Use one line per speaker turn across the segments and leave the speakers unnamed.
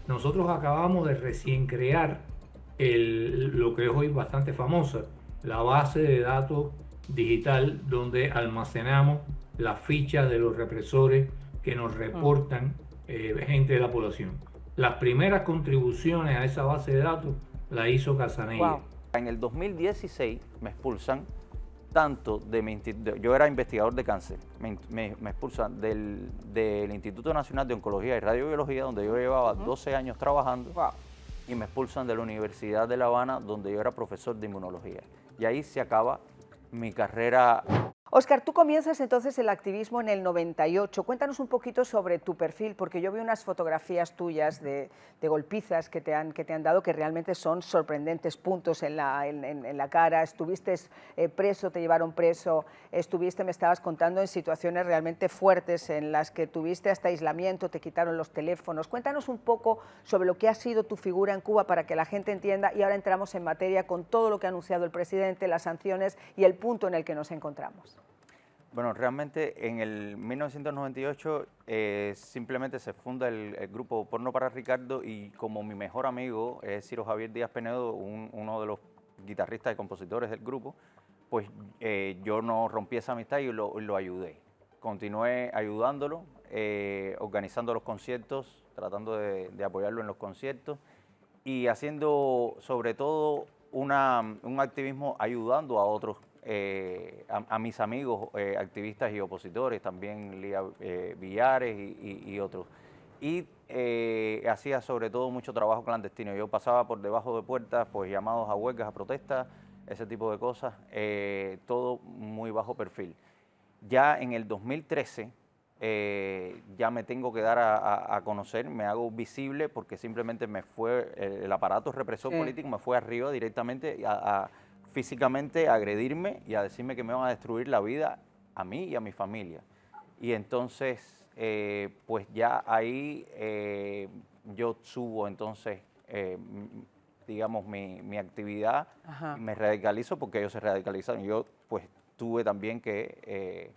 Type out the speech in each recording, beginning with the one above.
Nosotros acabamos de recién crear lo que es hoy bastante famosa, la base de datos digital donde almacenamos las fichas de los represores que nos
Mm.
reportan gente de la población. Las primeras contribuciones a esa base de datos la hizo Casanella.
Wow.
En el 2016 me expulsan tanto de yo era investigador de cáncer, me expulsan del Instituto Nacional de Oncología y Radiobiología, donde yo llevaba 12 años trabajando,
Wow.
y me expulsan de la Universidad de La Habana, donde yo era profesor de inmunología. Y ahí se acaba mi carrera.
Óscar, tú comienzas entonces el activismo en el 98. Cuéntanos un poquito sobre tu perfil, porque yo vi unas fotografías tuyas de golpizas que te han dado que realmente son sorprendentes, puntos en la cara. Estuviste preso, te llevaron preso, estuviste, me estabas contando, en situaciones realmente fuertes en las que tuviste hasta aislamiento, te quitaron los teléfonos. Cuéntanos un poco sobre lo que ha sido tu figura en Cuba para que la gente entienda, y ahora entramos en materia con todo lo que ha anunciado el presidente, las sanciones y el punto en el que nos encontramos.
Bueno, realmente en el 1998 simplemente se funda el grupo Porno para Ricardo, y como mi mejor amigo es Ciro Javier Díaz Penedo, uno de los guitarristas y compositores del grupo, pues yo no rompí esa amistad y lo ayudé. Continué ayudándolo, organizando los conciertos, tratando de apoyarlo en los conciertos y haciendo sobre todo un activismo ayudando a otros, a mis amigos activistas y opositores, también Lía Villares y otros. Y hacía sobre todo mucho trabajo clandestino. Yo pasaba por debajo de puertas, pues llamados a huelgas, a protestas, ese tipo de cosas, todo muy bajo perfil. Ya en el 2013 ya me tengo que dar a conocer, me hago visible porque simplemente me fue, el aparato represor político me fue arriba directamente físicamente a agredirme y a decirme que me van a destruir la vida a mí y a mi familia. Y entonces, pues ya ahí yo subo entonces, digamos, mi actividad, y me radicalizo porque ellos se radicalizaron. Yo pues tuve también que,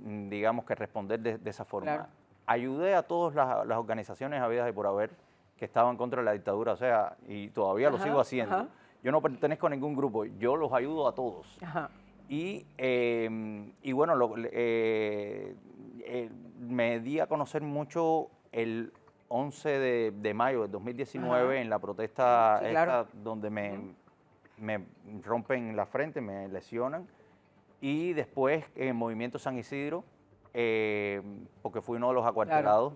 digamos, que responder de esa forma.
Claro.
Ayudé a todas las organizaciones habidas y por haber que estaban contra la dictadura, o sea, y todavía lo sigo haciendo. Yo no pertenezco a ningún grupo, yo los ayudo a todos. Y bueno, me di a conocer mucho el 11 de mayo de 2019 en la protesta esta donde me rompen la frente, me lesionan. Y después en el Movimiento San Isidro, porque fui uno de los acuartelados.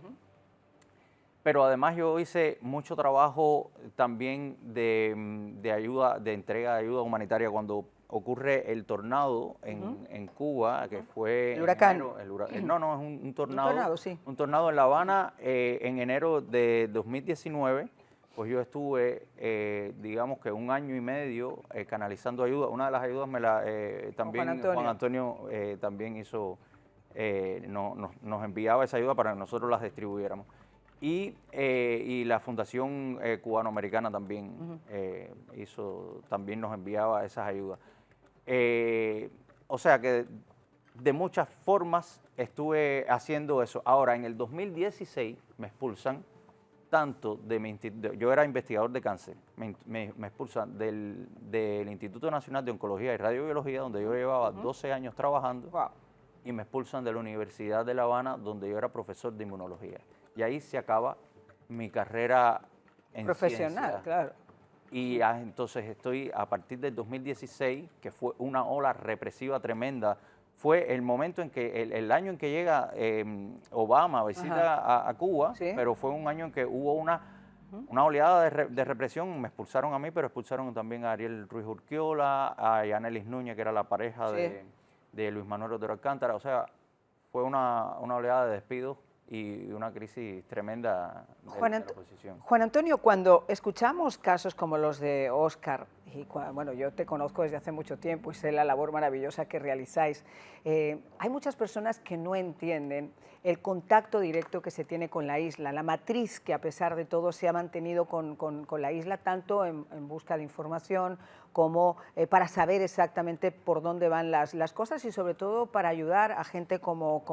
Pero además yo hice mucho trabajo también de ayuda, de entrega de ayuda humanitaria cuando ocurre el tornado en Cuba, que fue
el huracán.
No, es un tornado.
Un tornado, sí.
Un tornado en La Habana en enero de 2019. Pues yo estuve, digamos que un año y medio canalizando ayuda. Una de las ayudas también Juan Antonio también hizo, nos enviaba esa ayuda para que nosotros las distribuyéramos. Y la Fundación Cubanoamericana también también nos enviaba esas ayudas. O sea que de muchas formas estuve haciendo eso. Ahora, en el 2016 me expulsan tanto yo era investigador de cáncer, me expulsan del Instituto Nacional de Oncología y Radiobiología, donde yo llevaba 12 años trabajando, y me expulsan de la Universidad de La Habana, donde yo era profesor de inmunología. Y ahí se acaba mi carrera en
profesional,
ciencia.
claro.
Y entonces estoy, a partir del 2016, que fue una ola represiva tremenda, fue el momento en que, el año en que llega Obama visita a Cuba, pero fue un año en que hubo una oleada de represión. Me expulsaron a mí, pero expulsaron también a Ariel Ruiz Urquiola, a Yanelis Núñez, que era la pareja de Luis Manuel Otero Alcántara. O sea, fue una oleada de despidos y una crisis tremenda de la oposición.
Juan Antonio, cuando escuchamos casos como los de Óscar bueno, yo te conozco desde hace mucho tiempo y sé la labor maravillosa que realizáis. Hay muchas personas que no entienden el contacto directo que se tiene con la isla, la matriz que a pesar de todo se ha mantenido con la isla, tanto en busca de información como para saber exactamente por dónde van las cosas y sobre todo para ayudar a gente como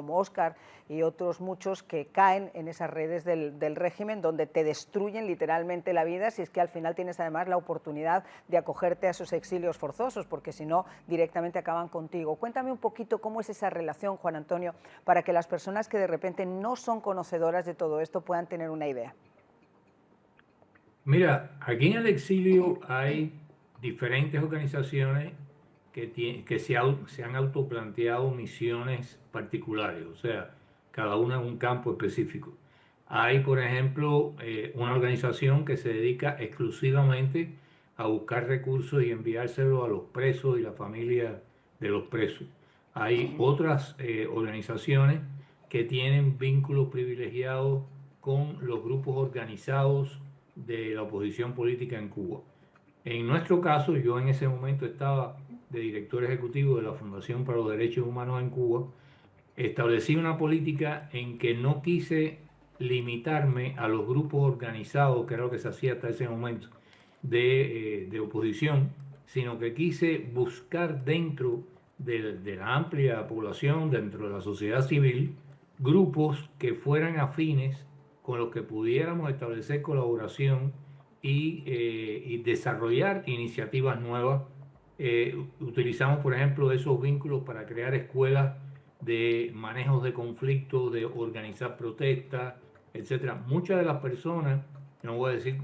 Óscar y otros muchos que caen en esas redes del régimen donde te destruyen literalmente la vida si es que al final tienes además la oportunidad de acogerte a esos exilios forzosos, porque si no directamente acaban contigo. Cuéntame un poquito cómo es esa relación, Juan Antonio, para que las personas que de repente no son conocedoras de todo esto puedan tener una idea.
Mira, aquí en el exilio hay diferentes organizaciones que se han autoplanteado misiones particulares, o sea, cada una en un campo específico. Hay, por ejemplo, una organización que se dedica exclusivamente a buscar recursos y enviárselos a los presos y la familia de los presos. Hay otras organizaciones que tienen vínculos privilegiados con los grupos organizados de la oposición política en Cuba. En nuestro caso, yo en ese momento estaba de director ejecutivo de la Fundación para los Derechos Humanos en Cuba. Establecí una política en que no quise limitarme a los grupos organizados, que era lo que se hacía hasta ese momento, de oposición, sino que quise buscar dentro de la amplia población, dentro de la sociedad civil, grupos que fueran afines con los que pudiéramos establecer colaboración y desarrollar iniciativas nuevas. Utilizamos, por ejemplo, esos vínculos para crear escuelas de manejos de conflictos, de organizar protestas, etcétera. Muchas de las personas, no voy a decir,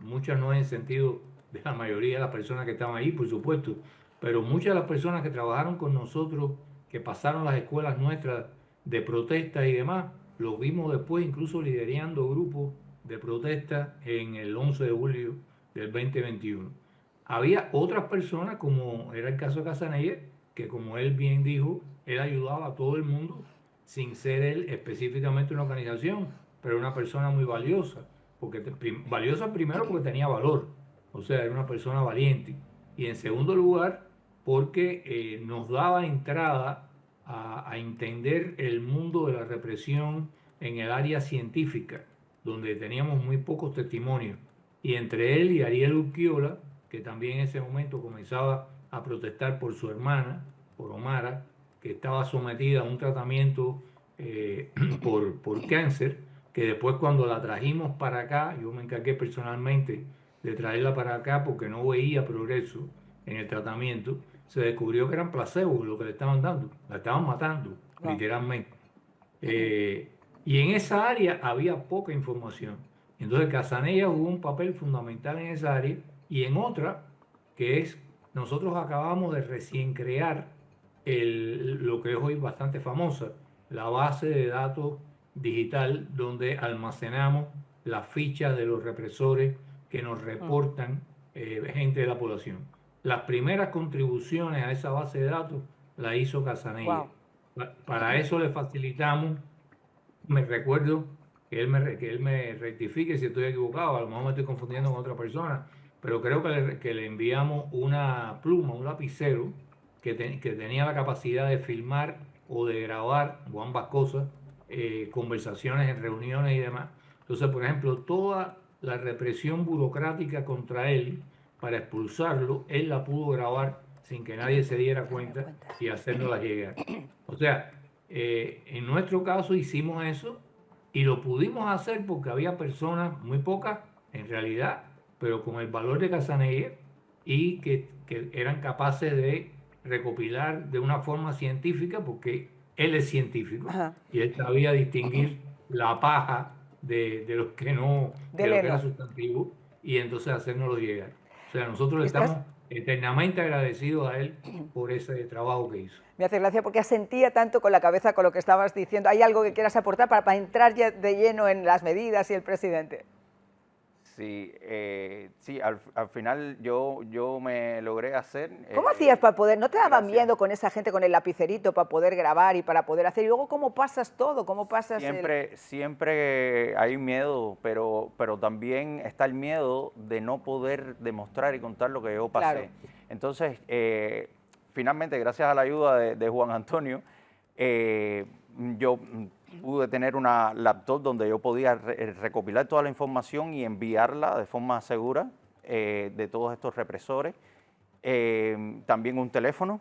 muchas no en el sentido de la mayoría de las personas que estaban ahí, por supuesto, pero muchas de las personas que trabajaron con nosotros, que pasaron las escuelas nuestras de protesta y demás, los vimos después incluso liderando grupos de protesta en el 11 de julio del 2021. Había otras personas, como era el caso de Cassanella, que como él bien dijo, él ayudaba a todo el mundo sin ser él específicamente una organización, pero una persona muy valiosa, valiosa primero porque tenía valor, o sea, era una persona valiente, y en segundo lugar porque nos daba entrada a entender el mundo de la represión en el área científica, donde teníamos muy pocos testimonios, y entre él y Ariel Urquiola, que también en ese momento comenzaba a protestar por su hermana, por Omara, que estaba sometida a un tratamiento por cáncer, que después cuando la trajimos para acá, yo me encargué personalmente de traerla para acá porque no veía progreso en el tratamiento, se descubrió que eran placebos lo que le estaban dando, la estaban matando, literalmente. Y en esa área había poca información. Entonces Cassanella jugó un papel fundamental en esa área y en otra, que es, nosotros acabamos de recién crear lo que es hoy bastante famosa, la base de datos digital donde almacenamos las fichas de los represores que nos reportan gente de la población. Las primeras contribuciones a esa base de datos la hizo Cassanella. Para eso le facilitamos, me recuerdo que él me rectifique si estoy equivocado, a lo mejor me estoy confundiendo con otra persona, pero creo que le enviamos una pluma, un lapicero que tenía la capacidad de filmar o de grabar, o ambas cosas, conversaciones en reuniones y demás. Entonces, por ejemplo, toda la represión burocrática contra él, para expulsarlo, él la pudo grabar sin que nadie se diera cuenta y hacérnosla llegar. O sea, en nuestro caso hicimos eso y lo pudimos hacer porque había personas, muy pocas en realidad, pero con el valor de Cassanella y que eran capaces de recopilar de una forma científica, porque él es científico. Ajá. Y él sabía distinguir la paja de los que no, de lo que era sustantivo, y entonces hacérnoslo llegar. O sea, nosotros le estamos eternamente agradecidos a él por ese trabajo que hizo.
Me hace gracia porque asentía tanto con la cabeza con lo que estabas diciendo. ¿Hay algo que quieras aportar para entrar ya de lleno en las medidas y el presidente?
Sí, sí, al final yo me logré hacer...
¿Cómo hacías para poder, no te daba
gracias.
miedo con esa gente con el lapicerito para poder grabar y para poder hacer? Y luego, ¿cómo pasas todo? ¿Cómo pasas
Siempre hay miedo, pero también está el miedo de no poder demostrar y contar lo que yo pasé.
Claro.
Entonces, finalmente, gracias a la ayuda de Juan Antonio, yo pude tener una laptop donde yo podía recopilar toda la información y enviarla de forma segura de todos estos represores. También un teléfono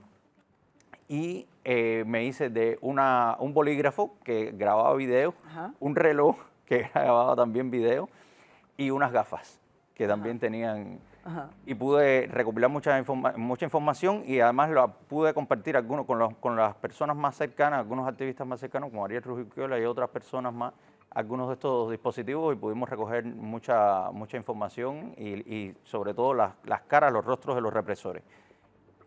y me hice de un bolígrafo que grababa video,
Ajá.
un reloj que grababa también video y unas gafas que también tenían...
Ajá.
Y pude recopilar mucha información y además la pude compartir con las personas más cercanas, algunos activistas más cercanos, como Ariel Trujillo y otras personas más, algunos de estos dispositivos, y pudimos recoger mucha información y sobre todo las caras, los rostros de los represores.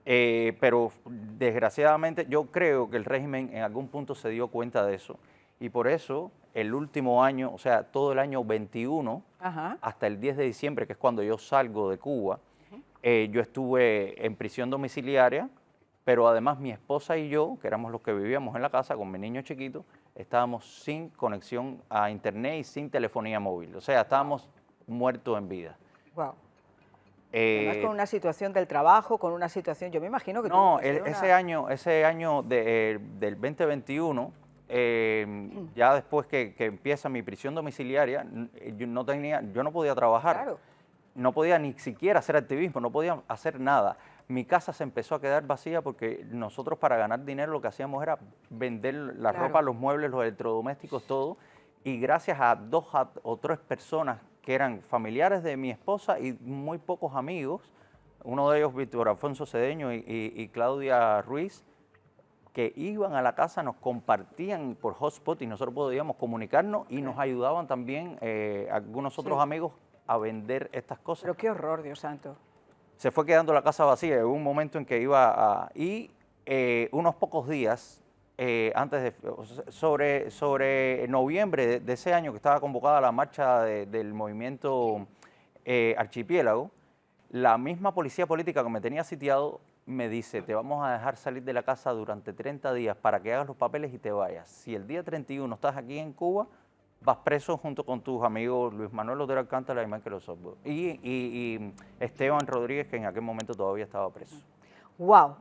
Pero desgraciadamente yo creo que el régimen en algún punto se dio cuenta de eso y por eso el último año, o sea, todo el año 21,
Ajá.
hasta el 10 de diciembre, que es cuando yo salgo de Cuba, yo estuve en prisión domiciliaria, pero además mi esposa y yo, que éramos los que vivíamos en la casa con mi niño chiquito, estábamos sin conexión a internet y sin telefonía móvil, o sea, estábamos muertos en vida.
Wow. Además con una situación del trabajo, con una situación, yo me imagino que...
No, ese año del 2021, ya después que empieza mi prisión domiciliaria, yo no podía trabajar,
Claro.
no podía ni siquiera hacer activismo, no podía hacer nada. Mi casa se empezó a quedar vacía porque nosotros para ganar dinero lo que hacíamos era vender la
Claro.
ropa, los muebles, los electrodomésticos, todo. Y gracias a 2 o 3 personas que eran familiares de mi esposa y muy pocos amigos, uno de ellos Víctor Alfonso Cedeño y Claudia Ruiz, que iban a la casa, nos compartían por hotspot y nosotros podíamos comunicarnos y nos ayudaban también algunos otros amigos a vender estas cosas.
Pero qué horror, Dios santo.
Se fue quedando la casa vacía, hubo un momento en que iba a... Y unos pocos días antes de... Sobre noviembre de ese año que estaba convocada la marcha del movimiento Archipiélago, la misma policía política que me tenía sitiado me dice, te vamos a dejar salir de la casa durante 30 días para que hagas los papeles y te vayas. Si el día 31 estás aquí en Cuba, vas preso junto con tus amigos Luis Manuel Otero Alcántara y Michael Osorbo. Y Esteban Rodríguez, que en aquel momento todavía estaba preso.
Wow.